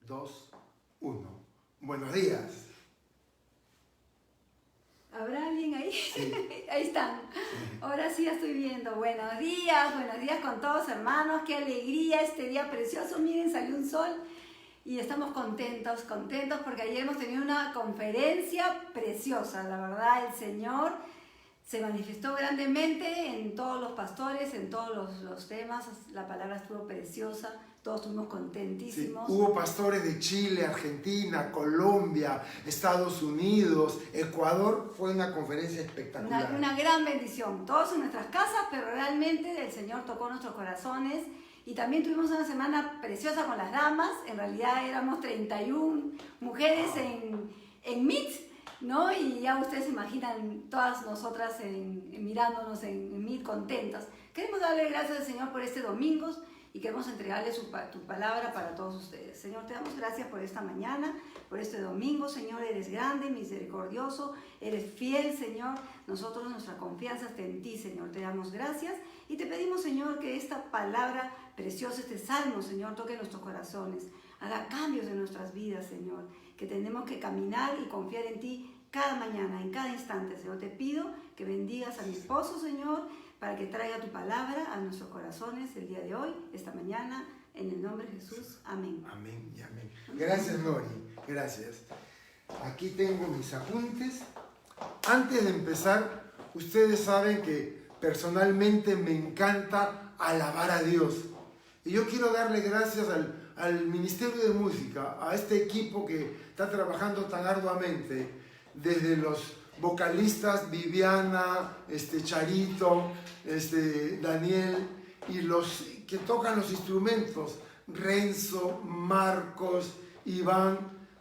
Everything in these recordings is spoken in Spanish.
2, 1. Buenos días. ¿Habrá alguien ahí? Sí. Ahí están. Sí. Ahora sí ya estoy viendo. Buenos días con todos hermanos. Qué alegría este día precioso. Miren, salió un sol y estamos contentos porque ayer hemos tenido una conferencia preciosa. La verdad, el Señor se manifestó grandemente en todos los pastores, en todos los temas. La palabra estuvo preciosa. Todos estuvimos contentísimos. Sí, hubo pastores de Chile, Argentina, Colombia, Estados Unidos, Ecuador. Fue una conferencia espectacular. Una gran bendición. Todos en nuestras casas, pero realmente el Señor tocó nuestros corazones. Y también tuvimos una semana preciosa con las damas. En realidad éramos 31 mujeres en Meet, ¿no? Y ya ustedes se imaginan todas nosotras mirándonos en Meet contentas. Queremos darle gracias al Señor por este domingo. Y queremos entregarle tu palabra para todos ustedes. Señor, te damos gracias por esta mañana, por este domingo. Señor, eres grande, misericordioso, eres fiel, Señor. Nosotros, nuestra confianza está en ti, Señor. Te damos gracias y te pedimos, Señor, que esta palabra preciosa, este salmo, Señor, toque nuestros corazones. Haga cambios en nuestras vidas, Señor. Que tenemos que caminar y confiar en ti cada mañana, en cada instante, Señor. Te pido que bendigas a mi esposo, Señor, para que traiga tu palabra a nuestros corazones el día de hoy, esta mañana, en el nombre de Jesús. Amén. Amén y amén. Gracias, Nori. Gracias. Aquí tengo mis apuntes. Antes de empezar, ustedes saben que personalmente me encanta alabar a Dios. Y yo quiero darle gracias al Ministerio de Música, a este equipo que está trabajando tan arduamente, desde los vocalistas Viviana, Charito, Daniel, y los que tocan los instrumentos, Renzo, Marcos, Iván,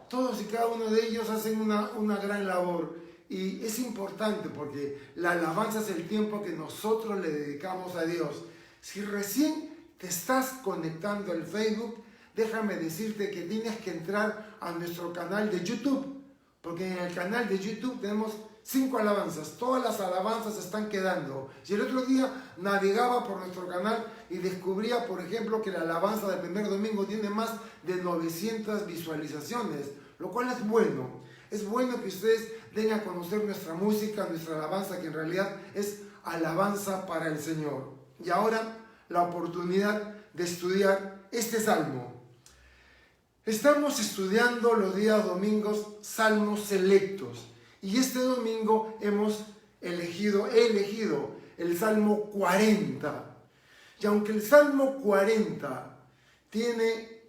todos y cada uno de ellos hacen una gran labor. Y es importante porque la alabanza es el tiempo que nosotros le dedicamos a Dios. Si recién te estás conectando al Facebook, déjame decirte que tienes que entrar a nuestro canal de YouTube, porque en el canal de YouTube tenemos 5 alabanzas, todas las alabanzas están quedando. Y el otro día navegaba por nuestro canal y descubría, por ejemplo, que la alabanza del primer domingo tiene más de 900 visualizaciones, lo cual es bueno. Es bueno que ustedes den a conocer nuestra música, nuestra alabanza, que en realidad es alabanza para el Señor. Y ahora la oportunidad de estudiar este salmo. Estamos estudiando los días domingos salmos selectos. Y este domingo he elegido el Salmo 40. Y aunque el Salmo 40 tiene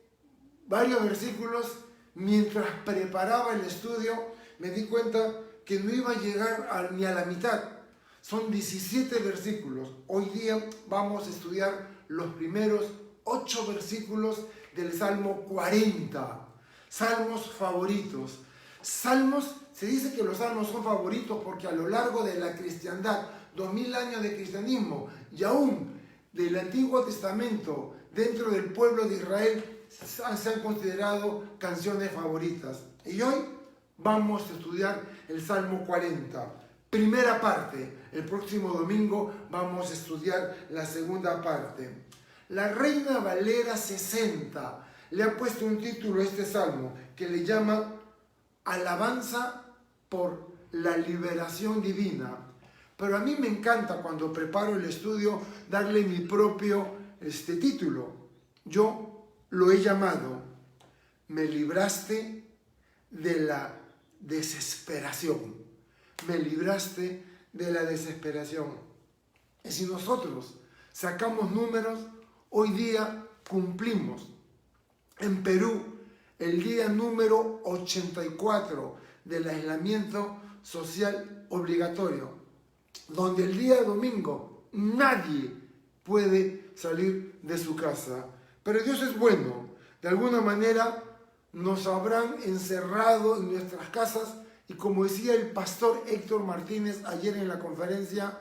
varios versículos, mientras preparaba el estudio me di cuenta que no iba a llegar ni a la mitad. Son 17 versículos. Hoy día vamos a estudiar los primeros 8 versículos del Salmo 40. Salmos favoritos. Se dice que los salmos son favoritos porque a lo largo de la cristiandad, 2000 años de cristianismo y aún del Antiguo Testamento, dentro del pueblo de Israel, se han considerado canciones favoritas. Y hoy vamos a estudiar el Salmo 40. Primera parte. El próximo domingo vamos a estudiar la segunda parte. La Reina Valera 60 le ha puesto un título a este salmo que le llama Alabanza por la liberación divina. Pero a mí me encanta cuando preparo el estudio darle mi propio título. Yo lo he llamado Me libraste de la desesperación. Me libraste de la desesperación. Y si nosotros sacamos números, hoy día cumplimos en Perú el día número 84 del aislamiento social obligatorio, donde el día domingo nadie puede salir de su casa. Pero Dios es bueno. De alguna manera nos habrán encerrado en nuestras casas y, como decía el pastor Héctor Martínez ayer en la conferencia,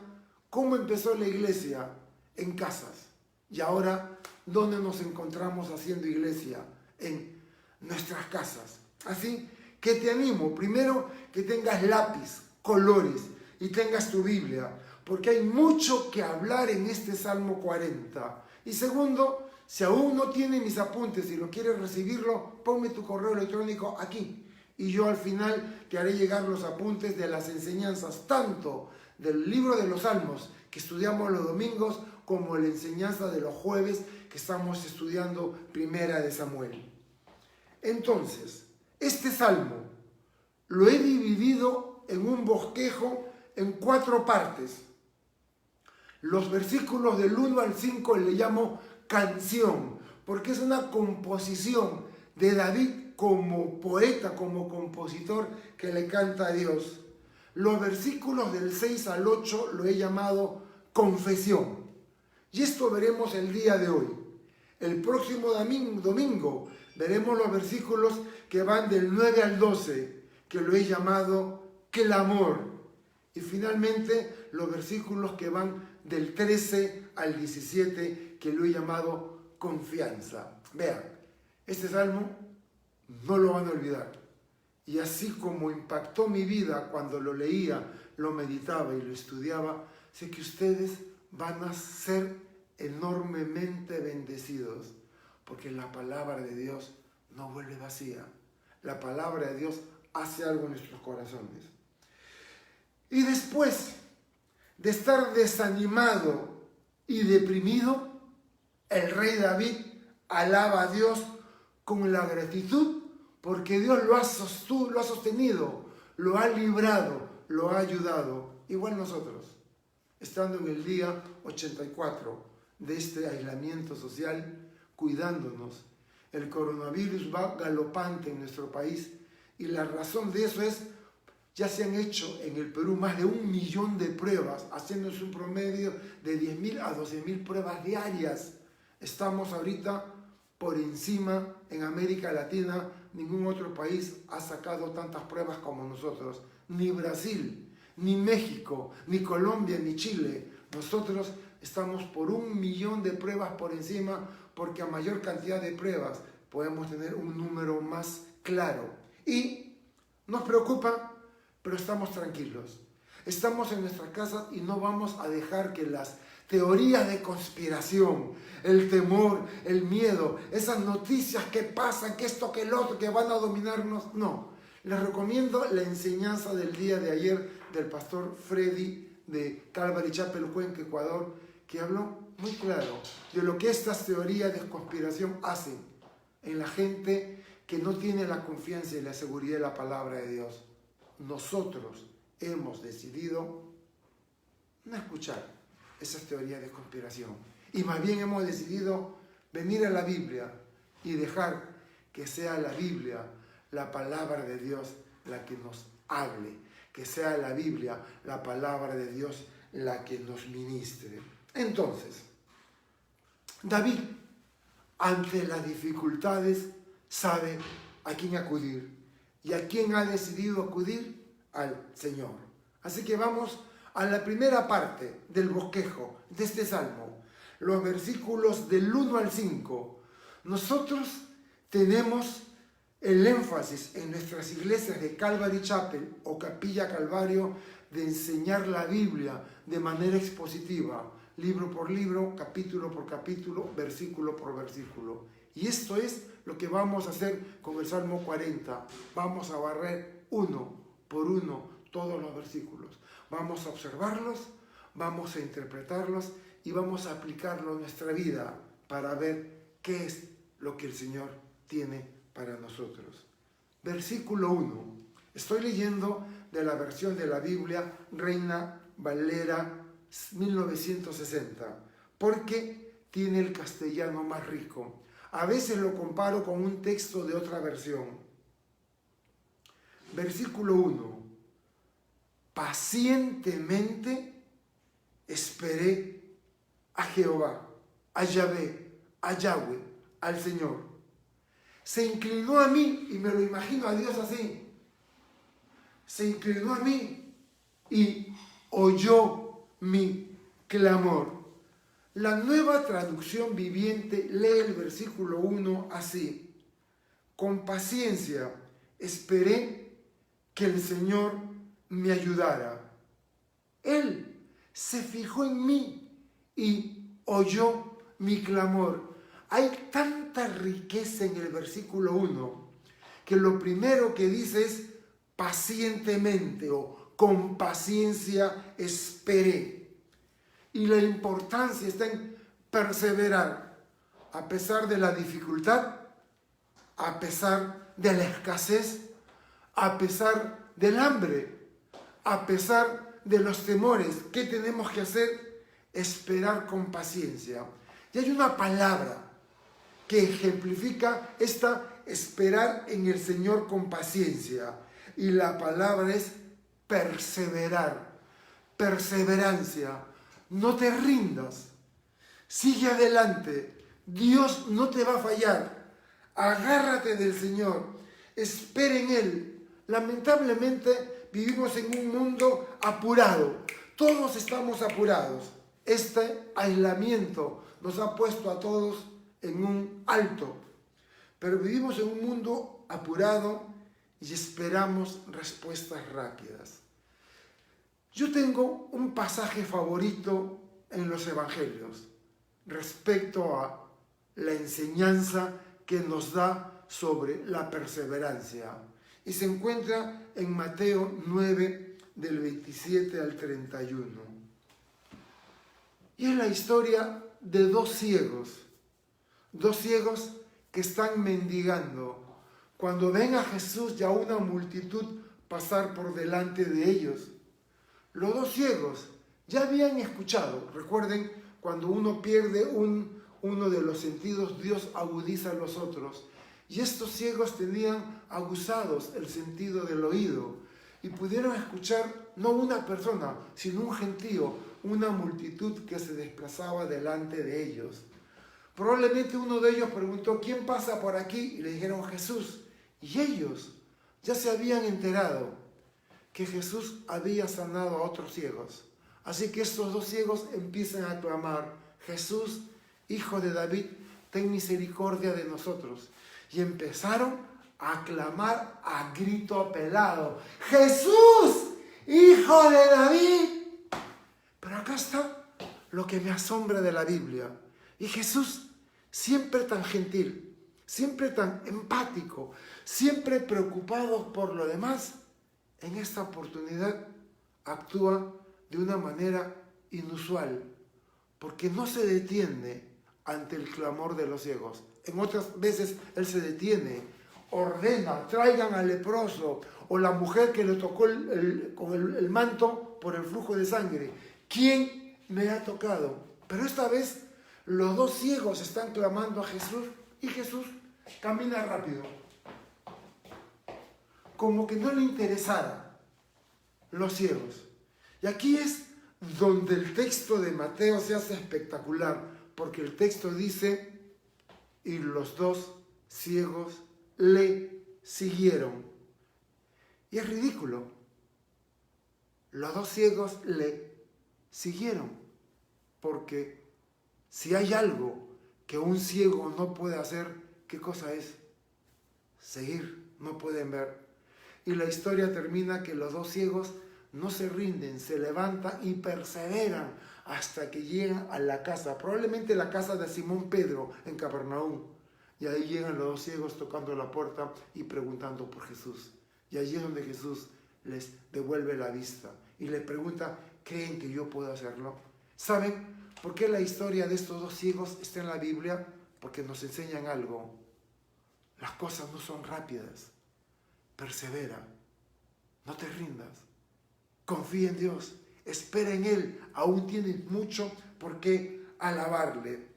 ¿cómo empezó la iglesia? En casas. Y ahora, ¿dónde nos encontramos haciendo iglesia? En nuestras casas. Así que te animo, primero, que tengas lápiz, colores y tengas tu Biblia, porque hay mucho que hablar en este Salmo 40. Y segundo, Si aún no tiene mis apuntes y lo quieres recibirlo, ponme tu correo electrónico aquí. Y yo al final te haré llegar los apuntes de las enseñanzas, tanto del libro de los Salmos, que estudiamos los domingos, como la enseñanza de los jueves, que estamos estudiando Primera de Samuel. Entonces, este salmo lo he dividido en un bosquejo en 4 partes. Los versículos del 1 al 5 le llamo canción, porque es una composición de David como poeta, como compositor que le canta a Dios. Los versículos del 6 al 8 lo he llamado confesión. Y esto veremos el día de hoy. El próximo domingo veremos los versículos que van del 9 al 12, que lo he llamado clamor. Y finalmente los versículos que van del 13 al 17, que lo he llamado confianza. Vean, este salmo no lo van a olvidar. Y así como impactó mi vida cuando lo leía, lo meditaba y lo estudiaba, sé que ustedes van a ser enormemente bendecidos, porque la palabra de Dios no vuelve vacía. La palabra de Dios hace algo en nuestros corazones. Y después de estar desanimado y deprimido, el rey David alaba a Dios con la gratitud, porque Dios lo ha sostenido, lo ha librado, lo ha ayudado. Igual nosotros, estando en el día 84 de este aislamiento social, cuidándonos. El coronavirus va galopante en nuestro país y la razón de eso es, ya se han hecho en el Perú más de 1 millón de pruebas, haciéndose un promedio de 10.000 a 12.000 pruebas diarias. Estamos ahorita por encima en América Latina. Ningún otro país ha sacado tantas pruebas como nosotros. Ni Brasil, ni México, ni Colombia, ni Chile. Nosotros estamos por 1 millón de pruebas por encima, porque a mayor cantidad de pruebas podemos tener un número más claro. Y nos preocupa, pero estamos tranquilos. Estamos en nuestra casa y no vamos a dejar que las teorías de conspiración, el temor, el miedo, esas noticias que pasan, que esto, que el otro, que van a dominarnos, no. Les recomiendo la enseñanza del día de ayer del pastor Freddy de Calvary Chapel, Cuenca, Ecuador, que habló muy claro de lo que estas teorías de conspiración hacen en la gente que no tiene la confianza y la seguridad de la palabra de Dios. Nosotros hemos decidido no escuchar esas teorías de conspiración y más bien hemos decidido venir a la Biblia y dejar que sea la Biblia, la palabra de Dios, la que nos hable, que sea la Biblia, la palabra de Dios, la que nos ministre. Entonces, David, ante las dificultades, sabe a quién acudir. ¿Y a quién ha decidido acudir? Al Señor. Así que vamos a la primera parte del bosquejo de este salmo, los versículos del 1 al 5. Nosotros tenemos el énfasis en nuestras iglesias de Calvary Chapel o Capilla Calvario de enseñar la Biblia de manera expositiva, libro por libro, capítulo por capítulo, versículo por versículo. Y esto es lo que vamos a hacer con el Salmo 40. Vamos a barrer uno por uno todos los versículos. Vamos a observarlos, vamos a interpretarlos y vamos a aplicarlo en nuestra vida para ver qué es lo que el Señor tiene para nosotros. Versículo 1. Estoy leyendo de la versión de la Biblia Reina Valera 1960, porque tiene el castellano más rico. A veces lo comparo con un texto de otra versión. Versículo 1. Pacientemente esperé a Jehová, a Yahvé, a Yahweh, al Señor. Se inclinó a mí, y me lo imagino a Dios así. Se inclinó a mí y oyó mi clamor. La Nueva Traducción Viviente lee el versículo 1 así: con paciencia esperé que el Señor me ayudara. Él se fijó en mí y oyó mi clamor. Hay tanta riqueza en el versículo 1 que lo primero que dice es pacientemente o con paciencia esperé. Y la importancia está en perseverar a pesar de la dificultad, a pesar de la escasez, a pesar del hambre, a pesar de los temores. ¿Qué tenemos que hacer? Esperar con paciencia. Y hay una palabra que ejemplifica esta esperar en el Señor con paciencia. Y la palabra es perseverar. Perseverancia. No te rindas. Sigue adelante. Dios no te va a fallar. Agárrate del Señor. Espera en Él. Lamentablemente vivimos en un mundo apurado. Todos estamos apurados. Este aislamiento nos ha puesto a todos en un alto. Pero vivimos en un mundo apurado y esperamos respuestas rápidas. Yo tengo un pasaje favorito en los evangelios respecto a la enseñanza que nos da sobre la perseverancia. Y se encuentra en Mateo 9, del 27 al 31. Y es la historia de dos ciegos que están mendigando. Cuando ven a Jesús y a una multitud pasar por delante de ellos, los dos ciegos ya habían escuchado. Recuerden, cuando uno pierde uno de los sentidos, Dios agudiza los otros. Y estos ciegos tenían aguzados el sentido del oído y pudieron escuchar no una persona, sino un gentío, una multitud que se desplazaba delante de ellos. Probablemente uno de ellos preguntó: ¿quién pasa por aquí? Y le dijeron: Jesús. Y ellos ya se habían enterado que Jesús había sanado a otros ciegos. Así que estos dos ciegos empiezan a clamar: Jesús, Hijo de David, ten misericordia de nosotros. Y empezaron a clamar a grito apelado: Jesús, Hijo de David. Pero acá está lo que me asombra de la Biblia. Y Jesús, siempre tan gentil, siempre tan empático, siempre preocupado por lo demás, en esta oportunidad actúa de una manera inusual, porque no se detiene ante el clamor de los ciegos. En otras veces Él se detiene, ordena: traigan al leproso, o la mujer que le tocó con el manto por el flujo de sangre. ¿Quién me ha tocado? Pero esta vez los dos ciegos están clamando a Jesús y Jesús camina rápido, como que no le interesara los ciegos. Y aquí es donde el texto de Mateo se hace espectacular, porque el texto dice: y los dos ciegos le siguieron. Y es ridículo. Los dos ciegos le siguieron, porque si hay algo que un ciego no puede hacer, ¿qué cosa es? Seguir, no pueden ver. Y la historia termina que los dos ciegos no se rinden, se levantan y perseveran hasta que llegan a la casa, probablemente la casa de Simón Pedro en Capernaum. Y ahí llegan los dos ciegos tocando la puerta y preguntando por Jesús. Y allí es donde Jesús les devuelve la vista y les pregunta: ¿creen que yo puedo hacerlo? ¿Saben por qué la historia de estos dos ciegos está en la Biblia? Porque nos enseñan algo. Las cosas no son rápidas. Persevera. No te rindas. Confía en Dios. Espera en Él. Aún tienes mucho por qué alabarle.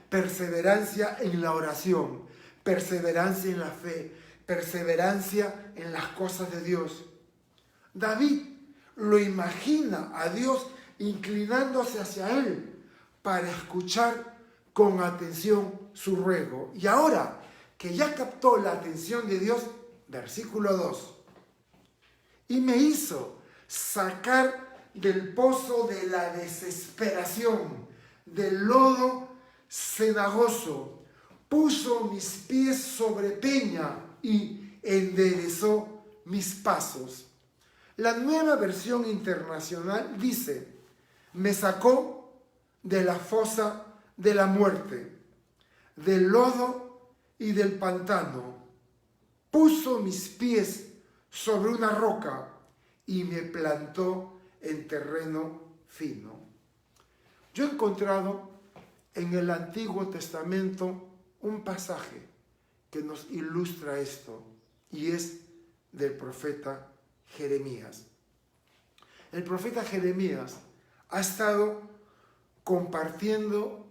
Perseverancia en la oración. Perseverancia en la fe. Perseverancia en las cosas de Dios. David lo imagina a Dios inclinándose hacia él para escuchar con atención su ruego. Y ahora que ya captó la atención de Dios, versículo 2: y me hizo sacar del pozo de la desesperación, del lodo cenagoso, puso mis pies sobre peña y enderezó mis pasos. La Nueva Versión Internacional dice: me sacó de la fosa de la muerte. del lodo y del pantano. Puso mis pies sobre una roca y me plantó en terreno fino. Yo he encontrado en el Antiguo Testamento un pasaje que nos ilustra esto, y es del profeta Jeremías. El profeta Jeremías ha estado compartiendo,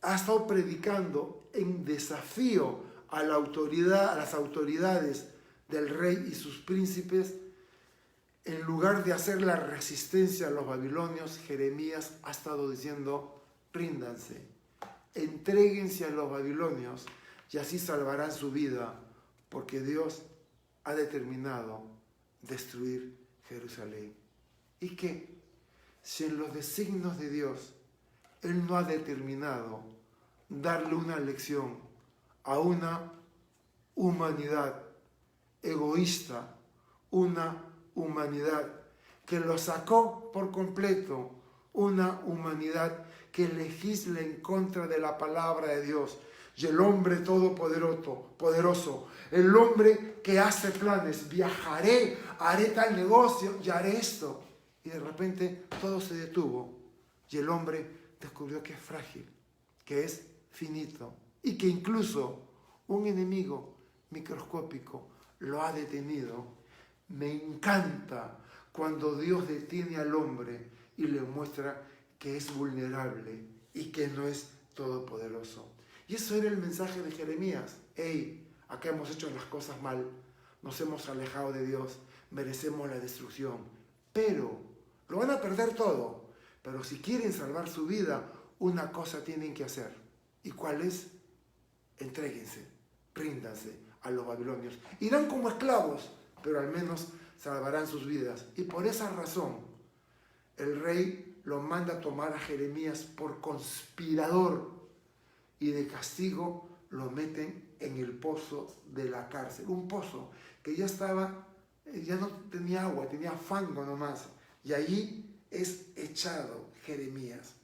ha estado predicando en desafío a la autoridad, a las autoridades del rey y sus príncipes. En lugar de hacer la resistencia a los babilonios, Jeremías ha estado diciendo: ríndanse, entréguense a los babilonios y así salvarán su vida, porque Dios ha determinado destruir Jerusalén. ¿Y qué? Si en los designios de Dios Él no ha determinado darle una lección a una humanidad egoísta, una humanidad que lo sacó por completo, una humanidad que legisla en contra de la palabra de Dios, y el hombre todopoderoso, el hombre que hace planes: viajaré, haré tal negocio y haré esto. Y de repente todo se detuvo y el hombre descubrió que es frágil, que es finito y que incluso un enemigo microscópico lo ha detenido. Me encanta cuando Dios detiene al hombre y le muestra que es vulnerable y que no es todopoderoso. Y eso era el mensaje de Jeremías. Hey, acá hemos hecho las cosas mal, nos hemos alejado de Dios, merecemos la destrucción, pero lo van a perder todo. Pero si quieren salvar su vida, una cosa tienen que hacer. ¿Y cuál es? Entréguense, ríndanse a los babilonios. Irán como esclavos, pero al menos salvarán sus vidas. Y por esa razón, el rey lo manda a tomar a Jeremías por conspirador, y de castigo lo meten en el pozo de la cárcel. Un pozo que ya no tenía agua, tenía fango nomás. Y allí es echado Jeremías.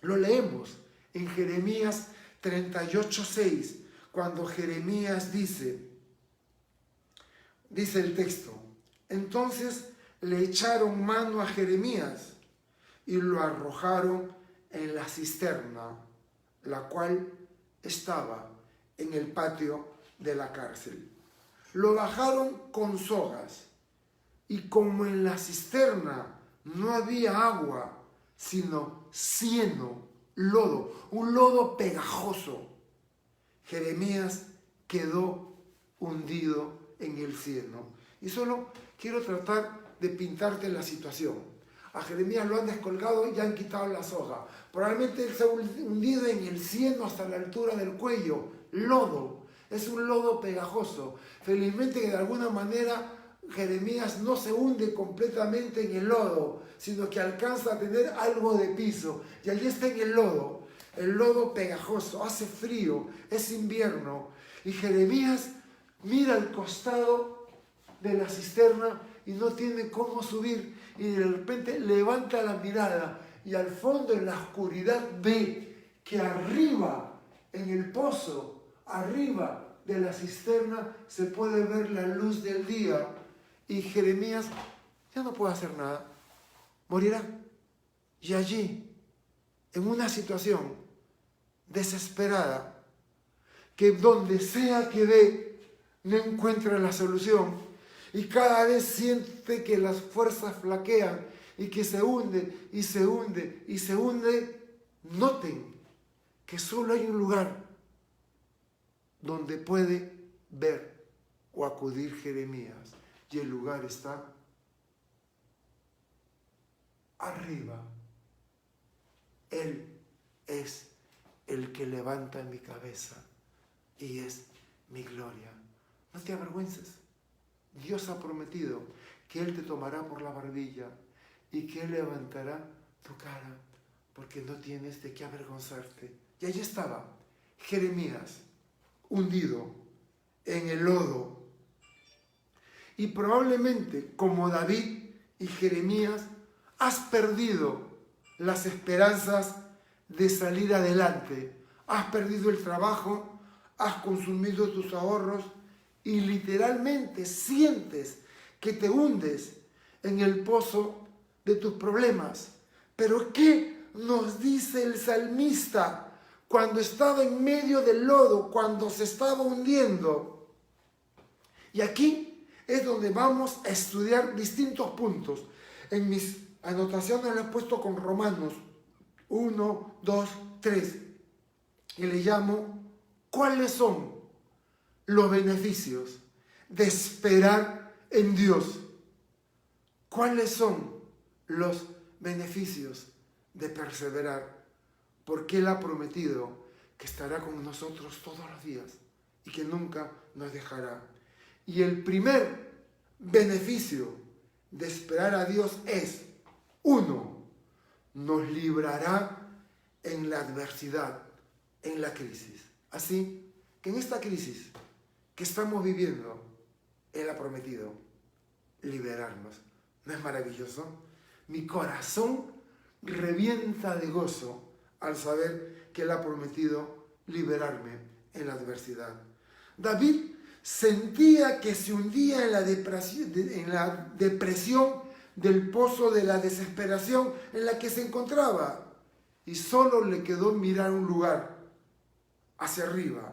Lo leemos en Jeremías 38:6, cuando Jeremías dice el texto: entonces le echaron mano a Jeremías y lo arrojaron en la cisterna, la cual estaba en el patio de la cárcel. Lo bajaron con sogas, y como en la cisterna no había agua, sino cieno, lodo, un lodo pegajoso, Jeremías quedó hundido en el cieno. Y solo quiero tratar de pintarte la situación. A Jeremías lo han descolgado y ya han quitado la soga. Probablemente él se ha hundido en el cieno hasta la altura del cuello. Lodo, es un lodo pegajoso. Felizmente que de alguna manera Jeremías no se hunde completamente en el lodo, sino que alcanza a tener algo de piso. Y allí está en el lodo pegajoso, hace frío, es invierno. Y Jeremías mira al costado de la cisterna y no tiene cómo subir. Y de repente levanta la mirada y al fondo, en la oscuridad, ve que arriba, en el pozo, arriba de la cisterna, se puede ver la luz del día. Y Jeremías ya no puede hacer nada, morirá. Y allí, en una situación desesperada, que donde sea que ve, no encuentra la solución, y cada vez siente que las fuerzas flaquean y que se hunde y se hunde y se hunde, noten que solo hay un lugar donde puede ver o acudir Jeremías, y el lugar está arriba. Él es el que levanta mi cabeza y es mi gloria. No te avergüences. Dios ha prometido que Él te tomará por la barbilla y que Él levantará tu cara, porque no tienes de qué avergonzarte. Y allí estaba Jeremías, hundido en el lodo. Y probablemente, como David y Jeremías, has perdido las esperanzas de salir adelante. has perdido el trabajo, has consumido tus ahorros y literalmente sientes que te hundes en el pozo de tus problemas. Pero ¿qué nos dice el salmista cuando estaba en medio del lodo, cuando se estaba hundiendo? Y aquí es donde vamos a estudiar distintos puntos. En mis anotaciones lo he puesto con Romanos 1, 2, 3. Y le llamo, ¿cuáles son los beneficios de esperar en Dios? ¿Cuáles son los beneficios de perseverar? Porque Él ha prometido que estará con nosotros todos los días y que nunca nos dejará. Y el primer beneficio de esperar a Dios es, 1, nos librará en la adversidad, en la crisis. Así que en esta crisis que estamos viviendo, Él ha prometido liberarnos. ¿No es maravilloso? Mi corazón revienta de gozo al saber que Él ha prometido liberarme en la adversidad. David sentía que se hundía en la depresión del pozo de la desesperación en la que se encontraba y solo le quedó mirar un lugar hacia arriba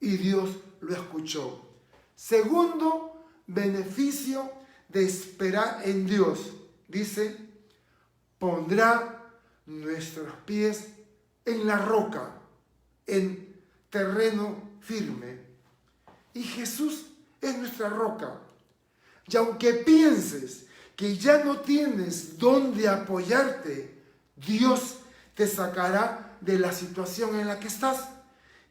y Dios lo escuchó. Segundo beneficio de esperar en Dios, dice, pondrá nuestros pies en la roca, en terreno firme. Y Jesús es nuestra roca. Y aunque pienses que ya no tienes dónde apoyarte, Dios te sacará de la situación en la que estás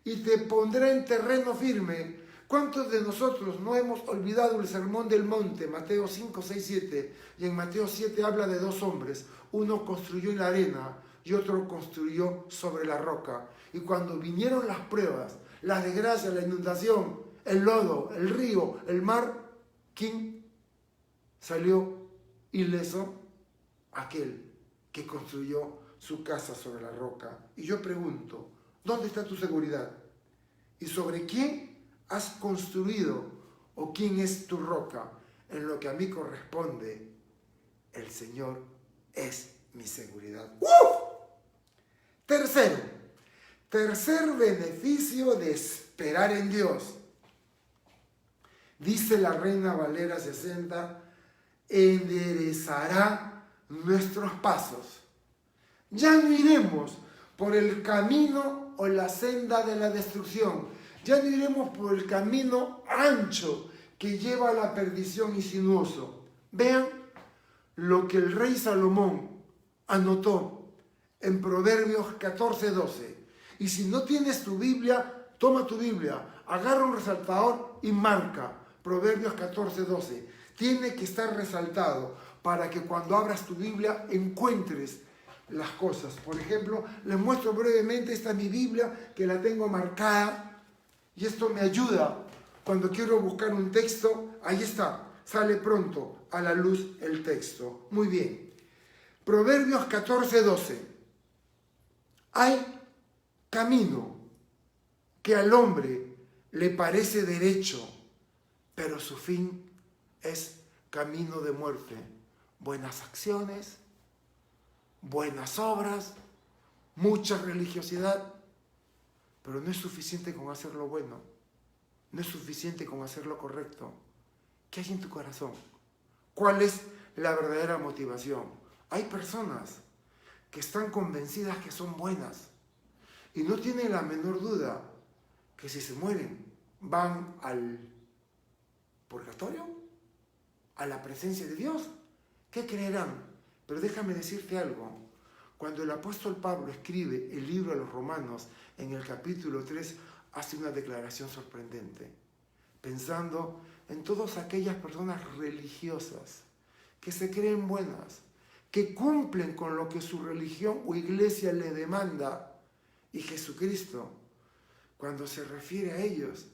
y te pondrá en terreno firme. ¿Cuántos de nosotros no hemos olvidado el sermón del monte, Mateo 5, 6, 7? Y en Mateo 7 habla de dos hombres. Uno construyó en la arena y otro construyó sobre la roca. Y cuando vinieron las pruebas, las desgracias, la inundación, el lodo, el río, el mar, ¿quién salió ileso? Aquel que construyó su casa sobre la roca. Y yo pregunto, ¿dónde está tu seguridad? ¿Y sobre quién has construido o quién es tu roca? En lo que a mí corresponde, el Señor es mi seguridad. Tercer beneficio de esperar en Dios. Dice la Reina Valera 60, enderezará nuestros pasos. Ya no iremos por el camino o la senda de la destrucción. Ya no iremos por el camino ancho que lleva a la perdición y sinuoso. Vean lo que el rey Salomón anotó en Proverbios 14:12. Y si no tienes tu Biblia, toma tu Biblia, agarra un resaltador y marca Proverbios 14:12. Tiene que estar resaltado para que cuando abras tu Biblia encuentres las cosas. Por ejemplo, les muestro brevemente, esta es mi Biblia que la tengo marcada y esto me ayuda cuando quiero buscar un texto. Ahí está, sale pronto a la luz el texto. Muy bien. Proverbios 14:12. Hay camino que al hombre le parece derecho, pero su fin es camino de muerte. Buenas acciones, buenas obras, mucha religiosidad, pero no es suficiente con hacer lo bueno, no es suficiente con hacer lo correcto. ¿Qué hay en tu corazón? ¿Cuál es la verdadera motivación? Hay personas que están convencidas que son buenas y no tienen la menor duda que si se mueren van al purgatorio, a la presencia de Dios. ¿Qué creerán? Pero déjame decirte algo. Cuando el apóstol Pablo escribe el libro a los Romanos, en el capítulo 3, hace una declaración sorprendente, pensando en todas aquellas personas religiosas que se creen buenas, que cumplen con lo que su religión o iglesia les demanda. Y Jesucristo, cuando se refiere a ellos,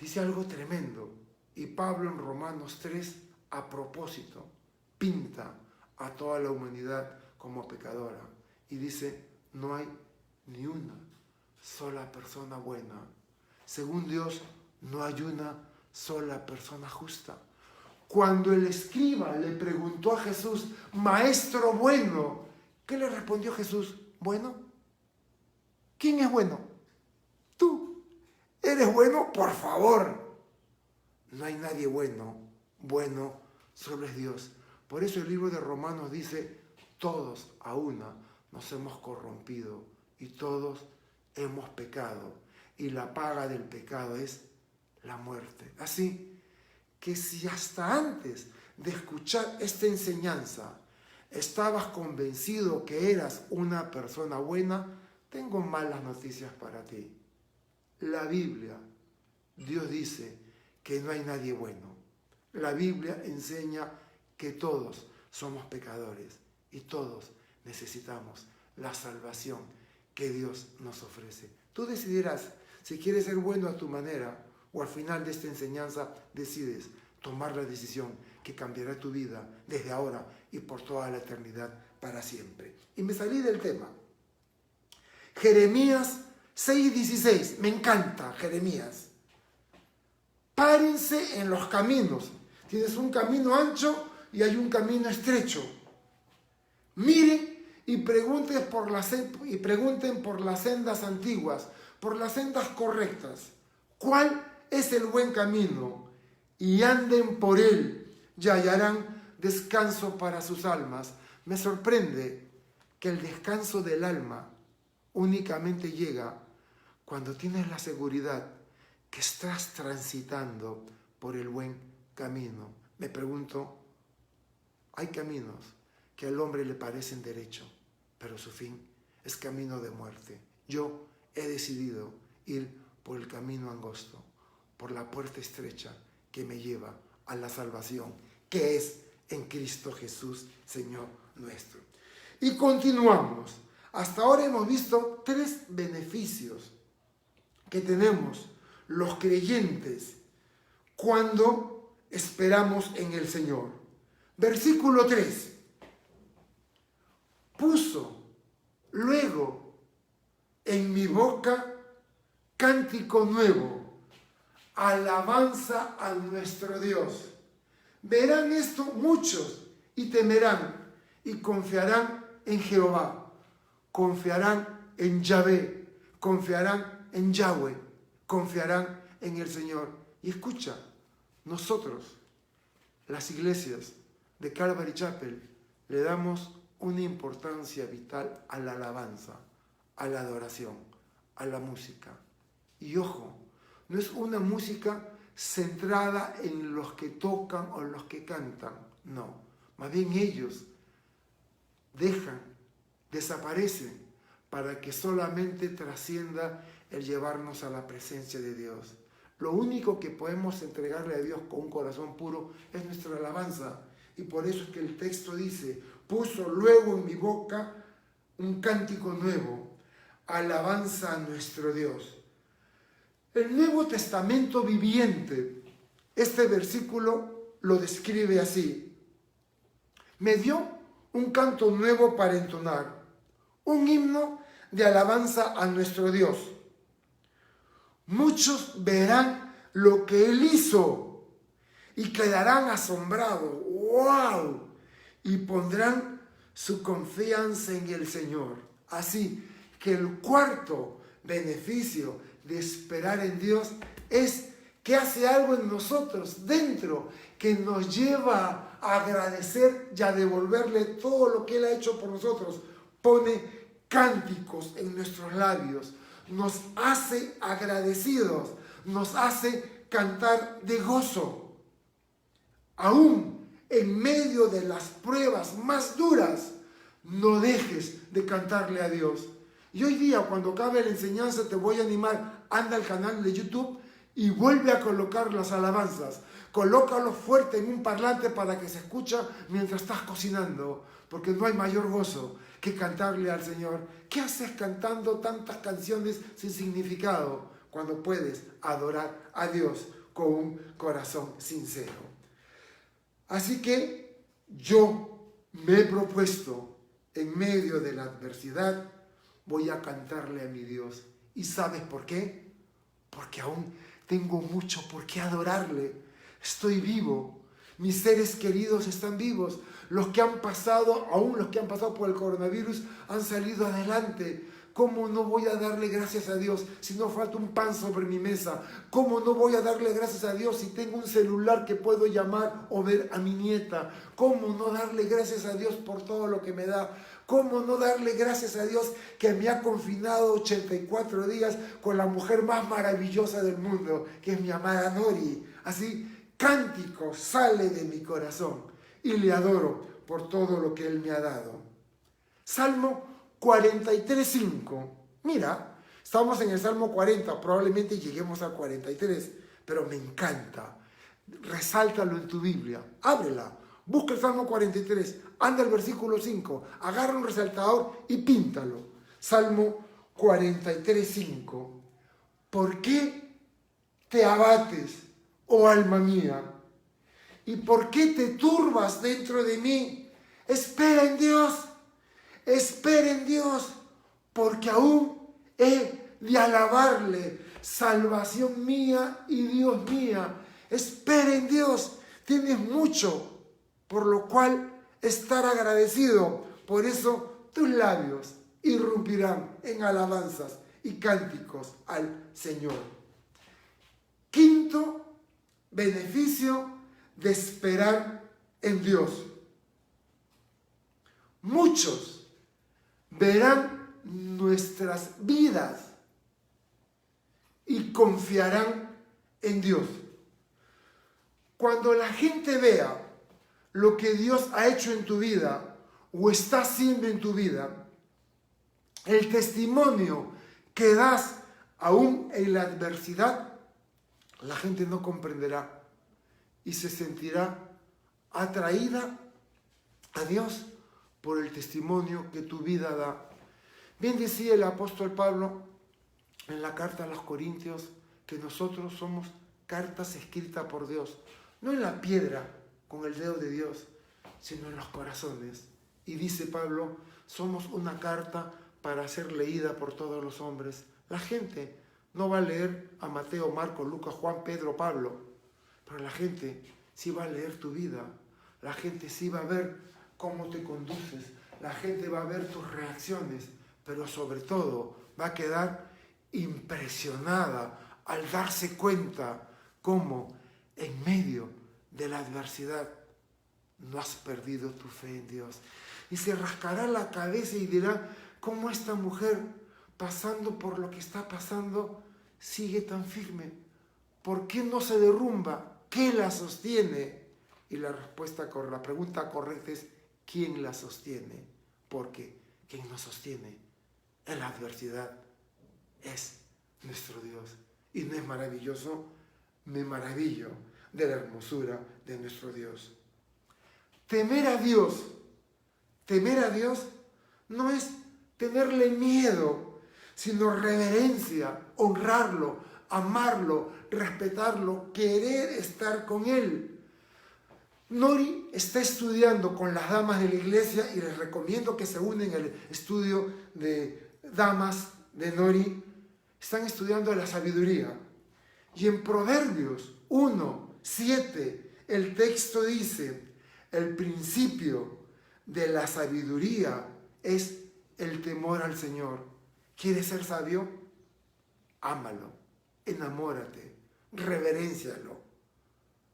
dice algo tremendo. Y Pablo en Romanos 3, a propósito, pinta a toda la humanidad como pecadora. Y dice, no hay ni una sola persona buena. Según Dios, no hay una sola persona justa. Cuando el escriba le preguntó a Jesús, maestro bueno, ¿qué le respondió Jesús? ¿Bueno? ¿Quién es bueno? Tú. ¿Eres bueno? Por favor. No hay nadie bueno. Bueno solo es Dios. Por eso el libro de Romanos dice, todos a una nos hemos corrompido y todos hemos pecado. Y la paga del pecado es la muerte. Así que si hasta antes de escuchar esta enseñanza estabas convencido que eras una persona buena, tengo malas noticias para ti. La Biblia, Dios dice que no hay nadie bueno. La Biblia enseña que todos somos pecadores y todos necesitamos la salvación que Dios nos ofrece. Tú decidirás si quieres ser bueno a tu manera o al final de esta enseñanza decides tomar la decisión que cambiará tu vida desde ahora y por toda la eternidad para siempre. Y me salí del tema. Jeremías 6:16, me encanta Jeremías. Párense en los caminos. Tienes un camino ancho y hay un camino estrecho. Miren y pregunten por las sendas antiguas, por las sendas correctas. ¿Cuál es el buen camino? Y anden por él y hallarán descanso para sus almas. Me sorprende que el descanso del alma únicamente llega cuando tienes la seguridad que estás transitando por el buen camino. Me pregunto, hay caminos que al hombre le parecen derecho, pero su fin es camino de muerte. Yo he decidido ir por el camino angosto, por la puerta estrecha que me lleva a la salvación, que es en Cristo Jesús, Señor nuestro. Y continuamos. Hasta ahora hemos visto 3 beneficios que tenemos los creyentes cuando esperamos en el Señor. Versículo 3. Puso luego en mi boca cántico nuevo, alabanza a nuestro Dios. Verán esto muchos y temerán y confiarán en Jehová, confiarán en Yahvé, confiarán en Yahweh, confiarán en el Señor. Y escucha, nosotros, las iglesias de Calvary Chapel, le damos una importancia vital a la alabanza, a la adoración, a la música. Y ojo, no es una música centrada en los que tocan o los que cantan, no. Más bien ellos desaparecen para que solamente trascienda el llevarnos a la presencia de Dios. Lo único que podemos entregarle a Dios con un corazón puro es nuestra alabanza. Y por eso es que el texto dice, puso luego en mi boca un cántico nuevo, alabanza a nuestro Dios. El Nuevo Testamento viviente, este versículo lo describe así. Me dio un canto nuevo para entonar, un himno de alabanza a nuestro Dios. Muchos verán lo que Él hizo y quedarán asombrados. ¡Wow! Y pondrán su confianza en el Señor. Así que el cuarto beneficio de esperar en Dios es que hace algo en nosotros dentro que nos lleva a agradecer y a devolverle todo lo que Él ha hecho por nosotros. Pone cánticos en nuestros labios, nos hace agradecidos, nos hace cantar de gozo. Aún en medio de las pruebas más duras, no dejes de cantarle a Dios. Y hoy día, cuando acabe la enseñanza, te voy a animar, anda al canal de YouTube y vuelve a colocar las alabanzas. Colócalo fuerte en un parlante para que se escuche mientras estás cocinando, porque no hay mayor gozo que cantarle al Señor. ¿Qué haces cantando tantas canciones sin significado cuando puedes adorar a Dios con un corazón sincero? Así que yo me he propuesto, en medio de la adversidad, voy a cantarle a mi Dios ¿Y sabes por qué? Porque aún tengo mucho por qué adorarle. Estoy vivo. Mis seres queridos están vivos. Los que han pasado, aún los que han pasado por el coronavirus, han salido adelante. ¿Cómo no voy a darle gracias a Dios si no falta un pan sobre mi mesa? ¿Cómo no voy a darle gracias a Dios si tengo un celular que puedo llamar o ver a mi nieta? ¿Cómo no darle gracias a Dios por todo lo que me da? ¿Cómo no darle gracias a Dios que me ha confinado 84 días con la mujer más maravillosa del mundo, que es mi amada Nori? Así, cántico sale de mi corazón y le adoro por todo lo que Él me ha dado. Salmo 43:5. Mira, estamos en el Salmo 40, probablemente lleguemos al 43, pero me encanta. Resáltalo en tu Biblia, ábrela, busca el Salmo 43, anda al versículo 5, agarra un resaltador y píntalo. Salmo 43:5. ¿Por qué te abates, oh alma mía? ¿Y por qué te turbas dentro de mí? Espera en Dios. Espera en Dios, porque aún he de alabarle, salvación mía y Dios mía. Espera en Dios, tienes mucho por lo cual estar agradecido. Por eso tus labios irrumpirán en alabanzas y cánticos al Señor. Quinto beneficio de esperar en Dios. Muchos verán nuestras vidas y confiarán en Dios. Cuando la gente vea lo que Dios ha hecho en tu vida o está haciendo en tu vida, el testimonio que das aún en la adversidad, la gente no comprenderá y se sentirá atraída a Dios por el testimonio que tu vida da. Bien decía el apóstol Pablo en la carta a los Corintios que nosotros somos cartas escritas por Dios, no en la piedra con el dedo de Dios, sino en los corazones. Y dice Pablo, somos una carta para ser leída por todos los hombres. La gente no va a leer a Mateo, Marcos, Lucas, Juan, Pedro, Pablo, pero la gente sí va a leer tu vida. La gente sí va a ver cómo te conduces, la gente va a ver tus reacciones, pero sobre todo va a quedar impresionada al darse cuenta cómo en medio de la adversidad no has perdido tu fe en Dios. Y se rascará la cabeza y dirá, ¿cómo esta mujer, pasando por lo que está pasando, sigue tan firme? ¿Por qué no se derrumba? ¿Qué la sostiene? Y la pregunta correcta es, ¿quién la sostiene? Porque quien nos sostiene en la adversidad es nuestro Dios. ¿Y no es maravilloso? Me maravillo de la hermosura de nuestro Dios. Temer a Dios no es tenerle miedo, sino reverencia, honrarlo, amarlo, respetarlo, querer estar con Él. Nori está estudiando con las damas de la iglesia y les recomiendo que se unen al estudio de damas de Nori. Están estudiando la sabiduría. Y en Proverbios 1:7 el texto dice, el principio de la sabiduría es el temor al Señor. ¿Quieres ser sabio? Ámalo, enamórate, reveréncialo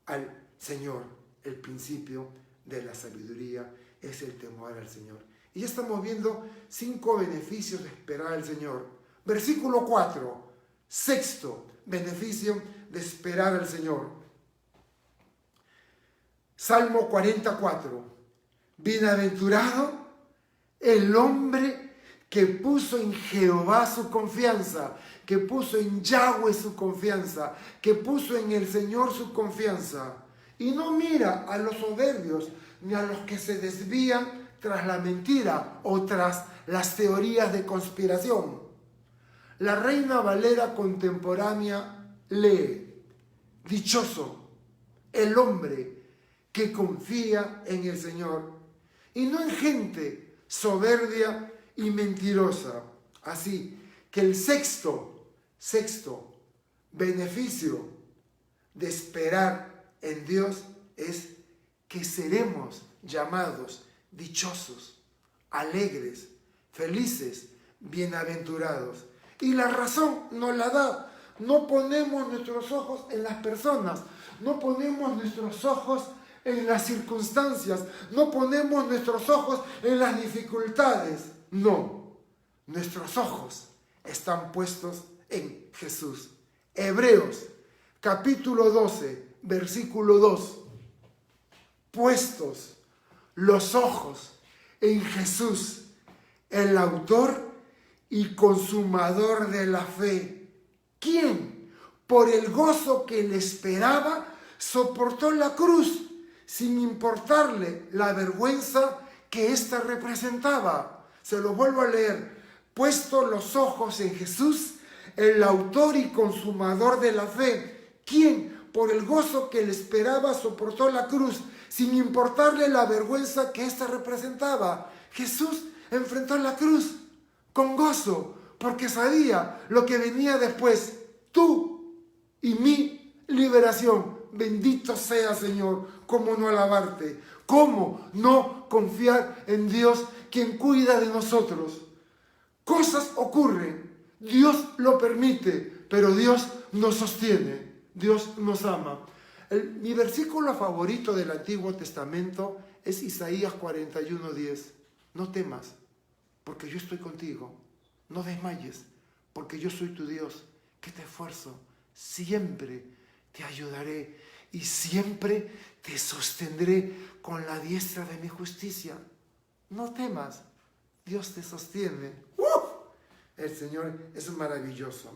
al Señor. El principio de la sabiduría es el temor al Señor. Y ya estamos viendo 5 beneficios de esperar al Señor. Versículo 4, sexto beneficio de esperar al Señor. Salmo 44. Bienaventurado el hombre que puso en Jehová su confianza, que puso en Yahweh su confianza, que puso en el Señor su confianza. Y no mira a los soberbios ni a los que se desvían tras la mentira o tras las teorías de conspiración. La Reina Valera contemporánea lee, dichoso el hombre que confía en el Señor y no en gente soberbia y mentirosa. Así que el sexto Sexto beneficio de esperar en Dios es que seremos llamados dichosos, alegres, felices, bienaventurados. Y la razón nos la da. No ponemos nuestros ojos en las personas, no ponemos nuestros ojos en las circunstancias, no ponemos nuestros ojos en las dificultades. No, nuestros ojos están puestos en Jesús. Hebreos, capítulo 12, versículo 2. Puestos los ojos en Jesús, el autor y consumador de la fe, quien, por el gozo que le esperaba, soportó la cruz, sin importarle la vergüenza que ésta representaba. Se lo vuelvo a leer. Puestos los ojos en Jesús, el autor y consumador de la fe, quien, por el gozo que le esperaba, soportó la cruz, sin importarle la vergüenza que ésta representaba. Jesús enfrentó la cruz con gozo, porque sabía lo que venía después. Tú y mi liberación. Bendito sea, Señor. ¿Cómo no alabarte? ¿Cómo no confiar en Dios, quien cuida de nosotros? Cosas ocurren, Dios lo permite, pero Dios nos sostiene, Dios nos ama. Mi versículo favorito del Antiguo Testamento es Isaías 41:10. No temas, porque yo estoy contigo. No desmayes, porque yo soy tu Dios, que te esfuerzo. Siempre te ayudaré y siempre te sostendré con la diestra de mi justicia. No temas, Dios te sostiene. El Señor es maravilloso.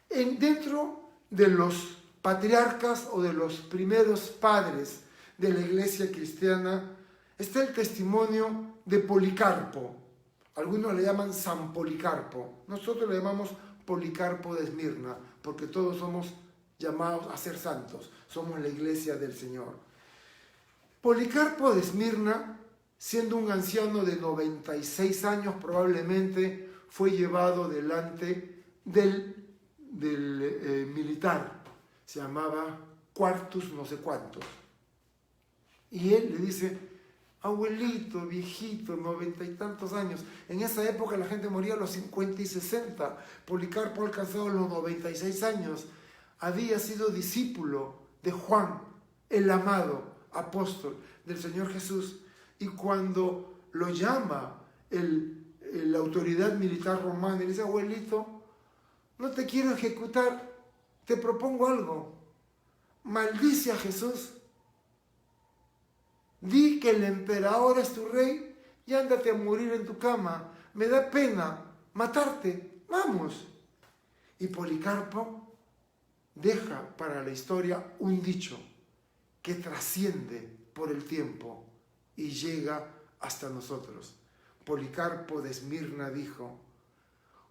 Dentro de los patriarcas o de los primeros padres de la iglesia cristiana está el testimonio de Policarpo. Algunos le llaman San Policarpo. Nosotros le llamamos Policarpo de Esmirna, porque todos somos llamados a ser santos. Somos la iglesia del Señor. Policarpo de Esmirna, siendo un anciano de 96 años, probablemente fue llevado delante del militar. Se llamaba Quartus no sé cuántos. Y él le dice: abuelito, viejito, 90 y tantos años. En esa época la gente moría a los 50 y 60. Policarpo ha alcanzado los 96 años. Había sido discípulo de Juan, el amado apóstol del Señor Jesús. Y cuando lo llama la autoridad militar romana y le dice: abuelito, no te quiero ejecutar, te propongo algo. Maldice a Jesús. Di que el emperador es tu rey y ándate a morir en tu cama. Me da pena matarte. Vamos. Y Policarpo deja para la historia un dicho que trasciende por el tiempo y llega hasta nosotros. Policarpo de Esmirna dijo: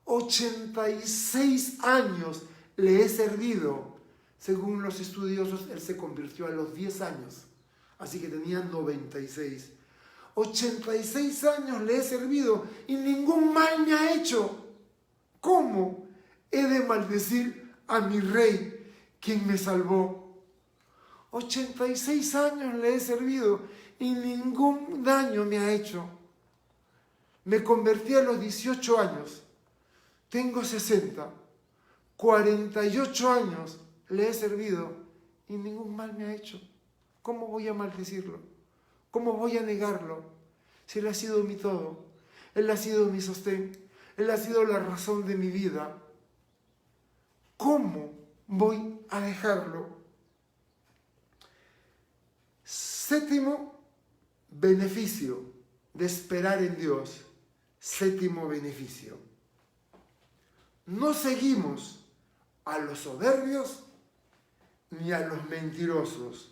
86 años le he servido. Según los estudiosos, él se convirtió a los 10 años. Así que tenía 96. 86 años le he servido y ningún mal me ha hecho. ¿Cómo he de maldecir a mi rey, quien me salvó? 86 años le he servido y ningún daño me ha hecho. Me convertí a los 18 años. Tengo 60. 48 años le he servido y ningún mal me ha hecho. ¿Cómo voy a maldecirlo? ¿Cómo voy a negarlo? Si Él ha sido mi todo, Él ha sido mi sostén, Él ha sido la razón de mi vida. ¿Cómo voy a dejarlo? Séptimo beneficio de esperar en Dios. Séptimo beneficio. No seguimos a los soberbios ni a los mentirosos.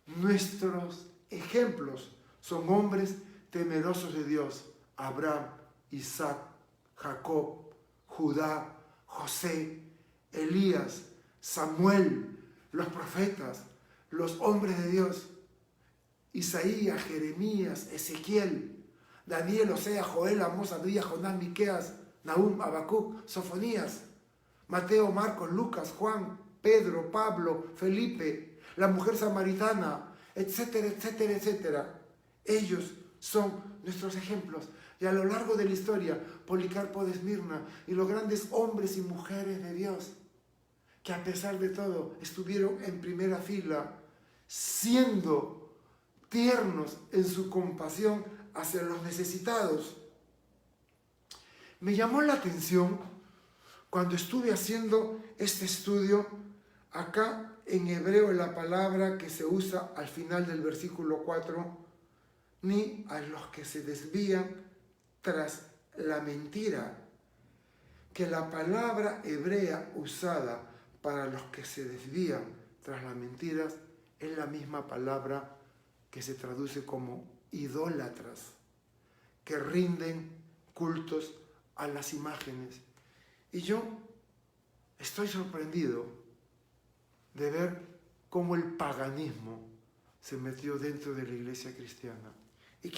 Nuestros ejemplos son hombres temerosos de Dios: Abraham, Isaac, Jacob, Judá, José, Elías, Samuel, los profetas, los hombres de Dios: Isaías, Jeremías, Ezequiel, Daniel, Osea, Joel, Amós, Abdías, Jonás, Miqueas, Nahum, Habacuc, Sofonías, Mateo, Marcos, Lucas, Juan, Pedro, Pablo, Felipe, la mujer samaritana, etcétera, etcétera, etcétera. Ellos son nuestros ejemplos. Y a lo largo de la historia, Policarpo de Esmirna y los grandes hombres y mujeres de Dios, que a pesar de todo estuvieron en primera fila, siendo tiernos en su compasión hacia los necesitados. Me llamó la atención cuando estuve haciendo este estudio, acá en hebreo la palabra que se usa al final del versículo 4, ni a los que se desvían tras la mentira, que la palabra hebrea usada para los que se desvían tras las mentiras es la misma palabra que se traduce como idólatras, que rinden cultos a las imágenes. Y yo estoy sorprendido de ver cómo el paganismo se metió dentro de la iglesia cristiana. Y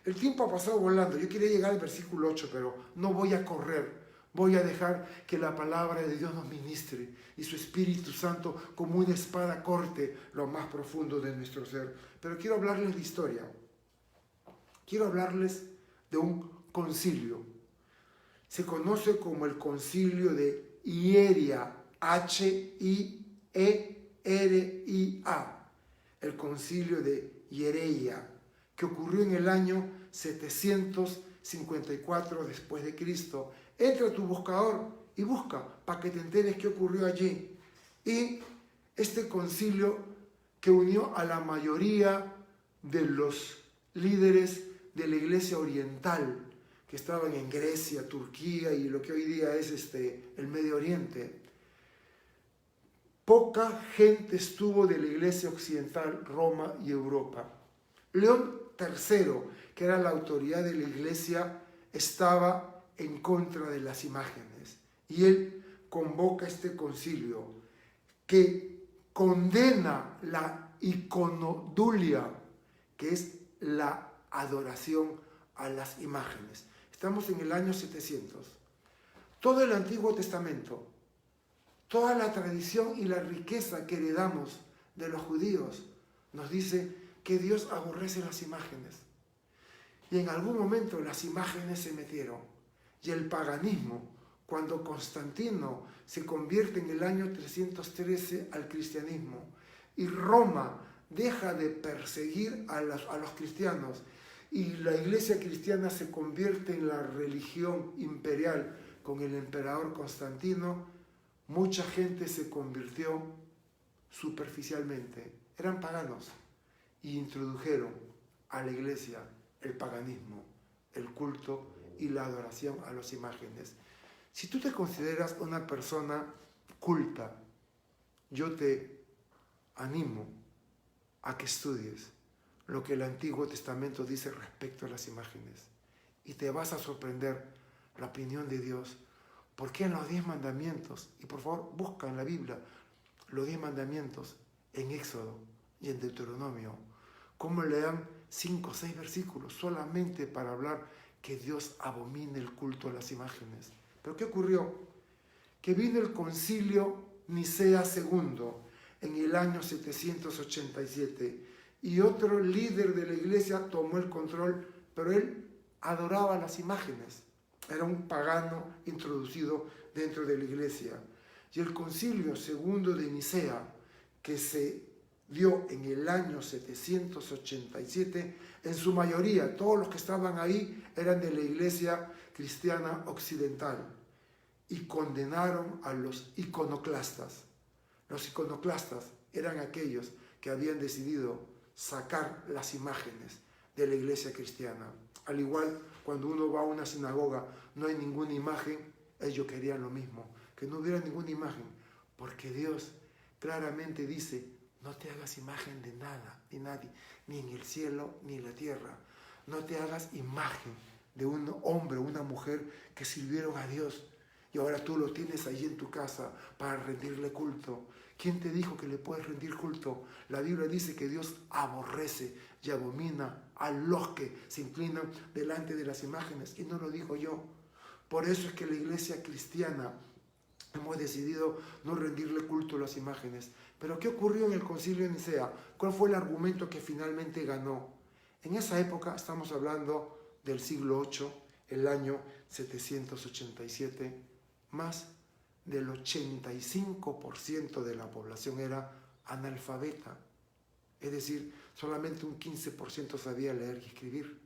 el tiempo ha pasado volando, yo quería llegar al versículo 8, pero no voy a correr, voy a dejar que la palabra de Dios nos ministre y su Espíritu Santo como una espada corte lo más profundo de nuestro ser. Pero quiero hablarles de historia, quiero hablarles de un concilio. Se conoce como el concilio de Hieria, H-I-E-R-I-A, el concilio de Hieria, que ocurrió en el año 754 después de Cristo. Entra a tu buscador y busca para que te enteres qué ocurrió allí. Y este concilio que unió a la mayoría de los líderes de la iglesia oriental que estaban en Grecia, Turquía y lo que hoy día es el Medio Oriente. Poca gente estuvo de la iglesia occidental, Roma y Europa. León III, que era la autoridad de la iglesia, estaba en contra de las imágenes. Y él convoca este concilio que condena la iconodulia, que es la adoración a las imágenes. Estamos en el año 700. Todo el Antiguo Testamento, toda la tradición y la riqueza que heredamos de los judíos nos dice que Dios aborrece las imágenes. Y en algún momento las imágenes se metieron. Y el paganismo, cuando Constantino se convierte en el año 313 al cristianismo y Roma deja de perseguir a los cristianos y la iglesia cristiana se convierte en la religión imperial con el emperador Constantino, mucha gente se convirtió superficialmente. Eran paganos y introdujeron a la iglesia el paganismo, el culto y la adoración a las imágenes. Si tú te consideras una persona culta, yo te animo a que estudies lo que el Antiguo Testamento dice respecto a las imágenes y te vas a sorprender la opinión de Dios. Porque en los 10 mandamientos, y por favor busca en la Biblia los 10 mandamientos en Éxodo y en Deuteronomio, cómo le dan 5 o 6 versículos solamente para hablar que Dios abomina el culto a las imágenes. ¿Pero qué ocurrió? Que vino el concilio Nicea II en el año 787 y otro líder de la iglesia tomó el control, pero él adoraba las imágenes. Era un pagano introducido dentro de la iglesia. Y el concilio segundo de Nicea, que se dio en el año 787, en su mayoría, todos los que estaban ahí eran de la iglesia cristiana occidental y condenaron a los iconoclastas. Los iconoclastas eran aquellos que habían decidido sacar las imágenes de la iglesia cristiana. Al igual, cuando uno va a una sinagoga, no hay ninguna imagen, ellos querían lo mismo, que no hubiera ninguna imagen, porque Dios claramente dice, no te hagas imagen de nada, de nadie, ni en el cielo, ni en la tierra. No te hagas imagen de un hombre o una mujer que sirvieron a Dios y ahora tú lo tienes allí en tu casa para rendirle culto. ¿Quién te dijo que le puedes rendir culto? La Biblia dice que Dios aborrece y abomina a los que se inclinan delante de las imágenes. Y no lo digo yo. Por eso es que la iglesia cristiana hemos decidido no rendirle culto a las imágenes. Pero ¿qué ocurrió en el Concilio de Nicea? ¿Cuál fue el argumento que finalmente ganó? En esa época, estamos hablando del siglo VIII, el año 787, más del 85% de la población era analfabeta. Es decir, solamente un 15% sabía leer y escribir.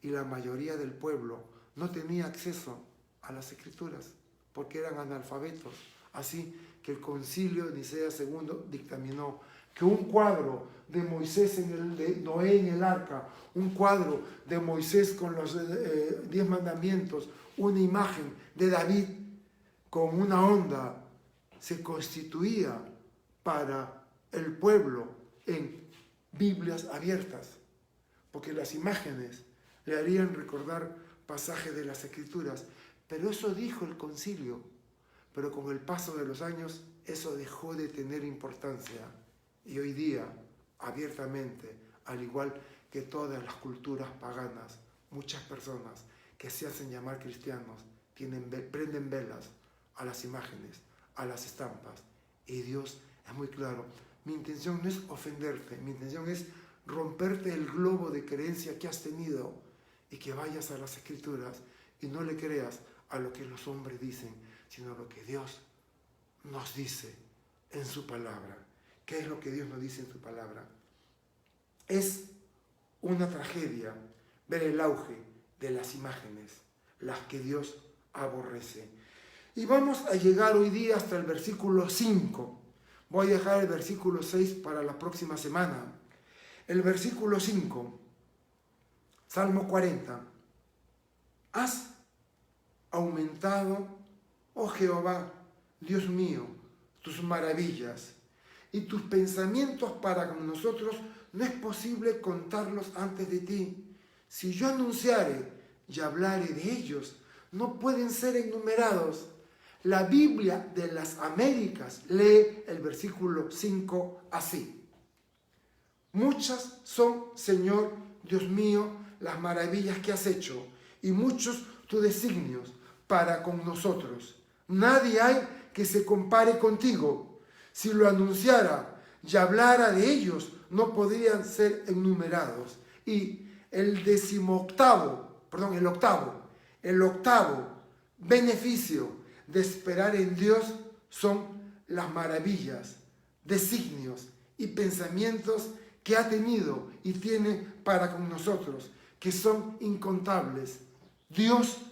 Y la mayoría del pueblo no tenía acceso a las escrituras porque eran analfabetos. Así que el Concilio de Nicea II dictaminó que un cuadro de Moisés de Noé en el arca, un cuadro de Moisés con los 10 mandamientos, una imagen de David con una onda, se constituía para el pueblo en Biblias abiertas, porque las imágenes le harían recordar pasajes de las Escrituras. Pero eso dijo el concilio, pero con el paso de los años eso dejó de tener importancia. Y hoy día, abiertamente, al igual que todas las culturas paganas, muchas personas que se hacen llamar cristianos prenden velas a las imágenes, a las estampas. Y Dios es muy claro. Mi intención no es ofenderte, mi intención es romperte el globo de creencia que has tenido y que vayas a las Escrituras y no le creas a lo que los hombres dicen, sino a lo que Dios nos dice en su palabra. ¿Qué es lo que Dios nos dice en su palabra? Es una tragedia ver el auge de las imágenes, las que Dios aborrece. Y vamos a llegar hoy día hasta el versículo 5. Voy a dejar el versículo 6 para la próxima semana. El versículo 5, Salmo 40. Has aumentado, oh Jehová, Dios mío, tus maravillas y tus pensamientos para con nosotros no es posible contarlos antes de ti. Si yo anunciare y hablare de ellos, no pueden ser enumerados. La Biblia de las Américas lee el versículo 5 así. Muchas son, Señor, Dios mío, las maravillas que has hecho, y muchos tus designios para con nosotros. Nadie hay que se compare contigo. Si lo anunciara y hablara de ellos, no podrían ser enumerados. Y el octavo beneficio de esperar en Dios son las maravillas, designios y pensamientos que ha tenido y tiene para con nosotros, que son incontables. Dios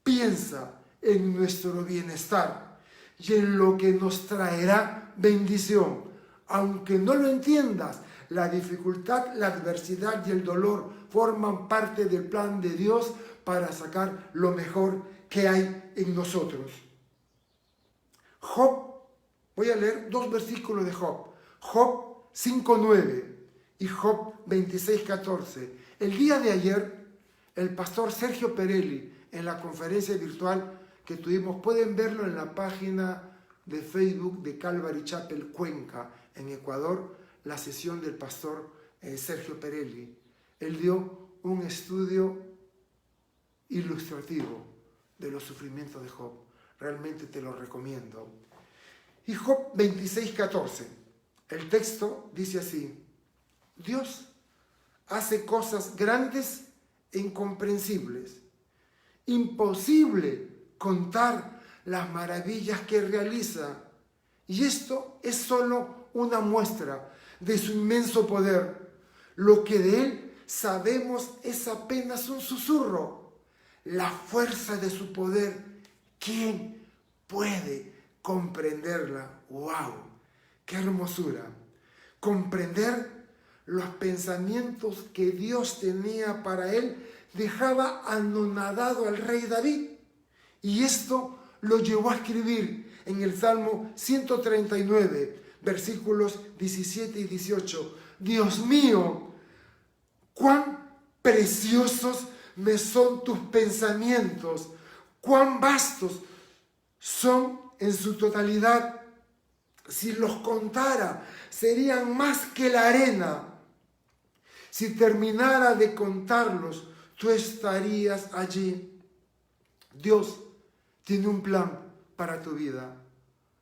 piensa en nuestro bienestar y en lo que nos traerá bendición. Aunque no lo entiendas, la dificultad, la adversidad y el dolor forman parte del plan de Dios para sacar lo mejor que hay en nosotros. Job, voy a leer 2 versículos de Job. Job 5:9 y Job 26:14. El día de ayer, el pastor Sergio Perelli, en la conferencia virtual que tuvimos, pueden verlo en la página de Facebook de Calvary Chapel Cuenca, en Ecuador, la sesión del pastor Sergio Perelli. Él dio un estudio ilustrativo de los sufrimientos de Job. Realmente te lo recomiendo. Y Job 26:14. El texto dice así: Dios hace cosas grandes e incomprensibles. Imposible contar las maravillas que realiza. Y esto es solo una muestra de su inmenso poder. Lo que de él sabemos es apenas un susurro. La fuerza de su poder, ¿quién puede comprenderla? ¡Wow! ¡Qué hermosura! Comprender los pensamientos que Dios tenía para él dejaba anonadado al rey David. Y esto lo llevó a escribir en el Salmo 139, versículos 17 y 18. Dios mío, cuán preciosos me son tus pensamientos, cuán vastos son en su totalidad. Si los contara, serían más que la arena. Si terminara de contarlos, tú estarías allí. Dios tiene un plan para tu vida.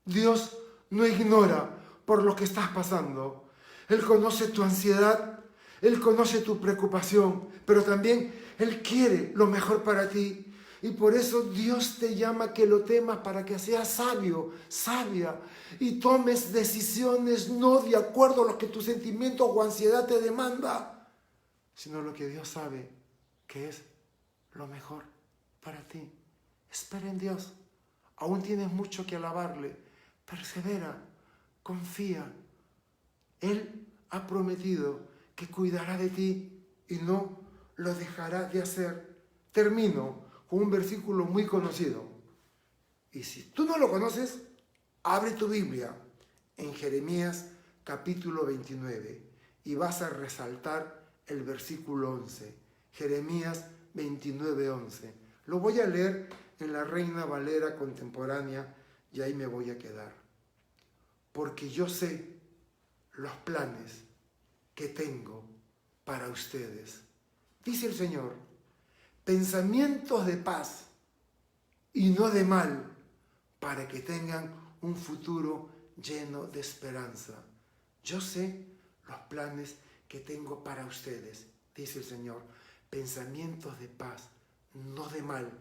Dios no ignora por lo que estás pasando. Él conoce tu ansiedad, Él conoce tu preocupación, pero también Él quiere lo mejor para ti. Y por eso Dios te llama a que lo temas, para que seas sabio, sabia, y tomes decisiones no de acuerdo a lo que tu sentimiento o ansiedad te demanda, sino lo que Dios sabe que es lo mejor para ti. Espera en Dios. Aún tienes mucho que alabarle. Persevera, confía. Él ha prometido que cuidará de ti y no lo dejará de hacer. Termino con un versículo muy conocido. Y si tú no lo conoces, abre tu Biblia en Jeremías capítulo 29 y vas a resaltar el versículo 11. Jeremías 29:11. Lo voy a leer en la Reina Valera contemporánea y ahí me voy a quedar. Porque yo sé los planes que tengo para ustedes, dice el Señor, pensamientos de paz y no de mal, para que tengan un futuro lleno de esperanza. Yo sé los planes que tengo para ustedes, dice el Señor, pensamientos de paz, no de mal,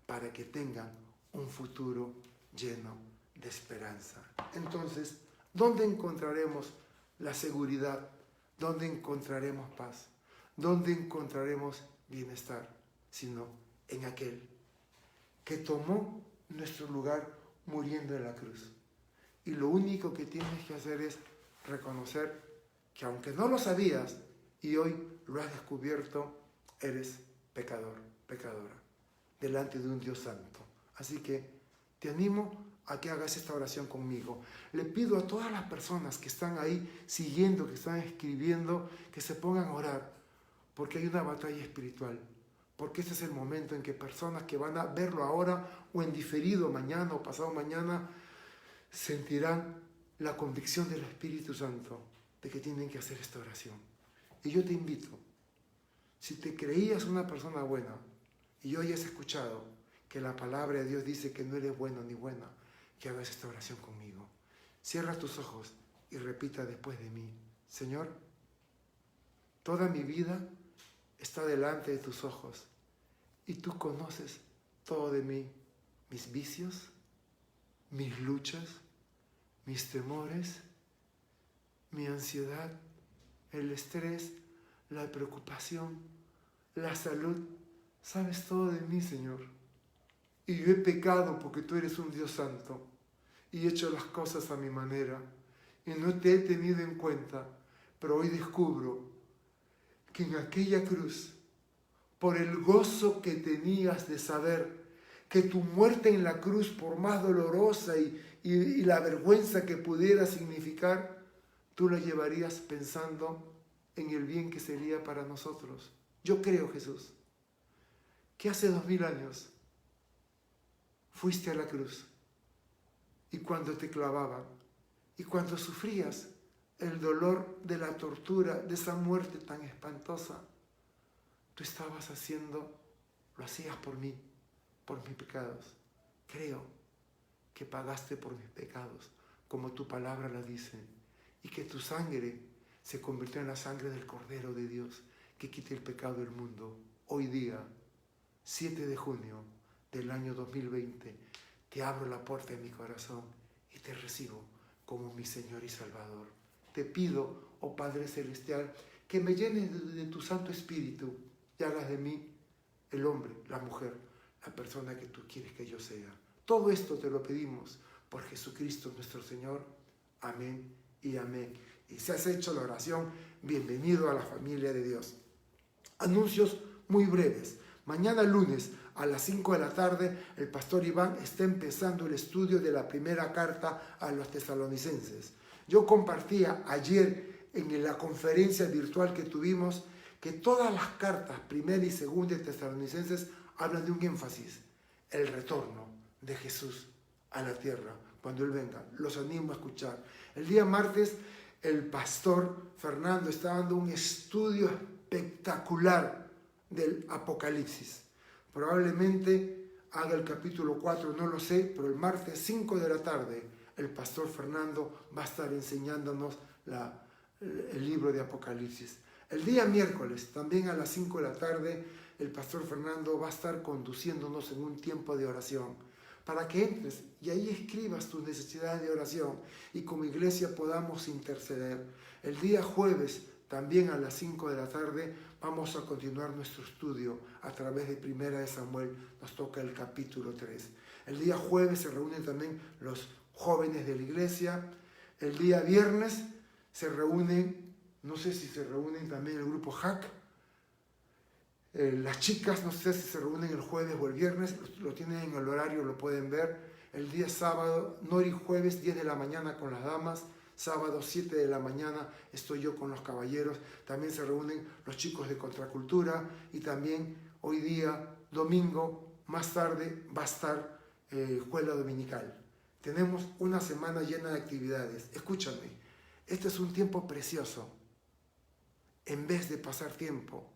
para que tengan un futuro lleno de esperanza. Entonces, ¿dónde encontraremos la seguridad? ¿Dónde encontraremos paz? ¿Dónde encontraremos bienestar? Sino en aquel que tomó nuestro lugar muriendo en la cruz. Y lo único que tienes que hacer es reconocer que aunque no lo sabías y hoy lo has descubierto, eres pecador, pecadora, delante de un Dios santo. Así que te animo a que hagas esta oración conmigo. Le pido a todas las personas que están ahí siguiendo, que están escribiendo, que se pongan a orar, porque hay una batalla espiritual. Porque este es el momento en que personas que van a verlo ahora o en diferido mañana o pasado mañana sentirán la convicción del Espíritu Santo de que tienen que hacer esta oración. Y yo te invito, si te creías una persona buena y hoy has escuchado que la palabra de Dios dice que no eres bueno ni buena, que hagas esta oración conmigo. Cierra tus ojos y repita después de mí: Señor, toda mi vida está delante de tus ojos y tú conoces todo de mí, mis vicios, mis luchas, mis temores, mi ansiedad, el estrés, la preocupación, la salud. Sabes todo de mí, Señor. Y yo he pecado porque tú eres un Dios santo y he hecho las cosas a mi manera y no te he tenido en cuenta, pero hoy descubro que en aquella cruz, por el gozo que tenías de saber que tu muerte en la cruz, por más dolorosa y la vergüenza que pudiera significar, tú la llevarías pensando en el bien que sería para nosotros. Yo creo, Jesús, que hace 2000 años fuiste a la cruz y cuando te clavaban y cuando sufrías el dolor de la tortura, de esa muerte tan espantosa, tú estabas haciendo, lo hacías por mí, por mis pecados. Creo que pagaste por mis pecados, como tu palabra lo dice, y que tu sangre se convirtió en la sangre del Cordero de Dios, que quite el pecado del mundo. Hoy día, 7 de junio del año 2020, te abro la puerta de mi corazón y te recibo como mi Señor y Salvador. Te pido, oh Padre Celestial, que me llenes de tu Santo Espíritu y hagas de mí el hombre, la mujer, la persona que tú quieres que yo sea. Todo esto te lo pedimos por Jesucristo nuestro Señor. Amén y amén. Y si has hecho la oración, bienvenido a la familia de Dios. Anuncios muy breves. Mañana lunes a las 5 de la tarde, el pastor Iván está empezando el estudio de la primera carta a los tesalonicenses. Yo compartía ayer en la conferencia virtual que tuvimos que todas las cartas, primera y segunda de tesalonicenses, hablan de un énfasis: el retorno de Jesús a la tierra, cuando Él venga. Los animo a escuchar. El día martes, el pastor Fernando está dando un estudio espectacular del Apocalipsis. Probablemente haga el capítulo 4, no lo sé, pero el martes 5 de la tarde el pastor Fernando va a estar enseñándonos el libro de Apocalipsis. El día miércoles, también a las 5 de la tarde, el pastor Fernando va a estar conduciéndonos en un tiempo de oración para que entres y ahí escribas tus necesidades de oración y como iglesia podamos interceder. El día jueves, también a las 5 de la tarde, vamos a continuar nuestro estudio a través de Primera de Samuel. Nos toca el capítulo 3. El día jueves se reúnen también los jóvenes de la iglesia. El día viernes se reúnen, no sé si se reúnen también el grupo Hack. Las chicas, no sé si se reúnen el jueves o el viernes, lo tienen en el horario, lo pueden ver. El día sábado, Nori jueves 10 de la mañana con las damas, sábado 7 de la mañana estoy yo con los caballeros. También se reúnen los chicos de Contracultura y también hoy día, domingo, más tarde va a estar escuela dominical. Tenemos una semana llena de actividades. Escúchame, este es un tiempo precioso. En vez de pasar tiempo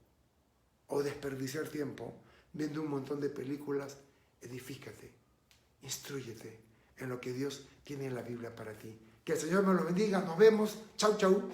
o desperdiciar tiempo viendo un montón de películas, edifícate, instrúyete en lo que Dios tiene en la Biblia para ti. Que el Señor me lo bendiga. Nos vemos. Chau, chau.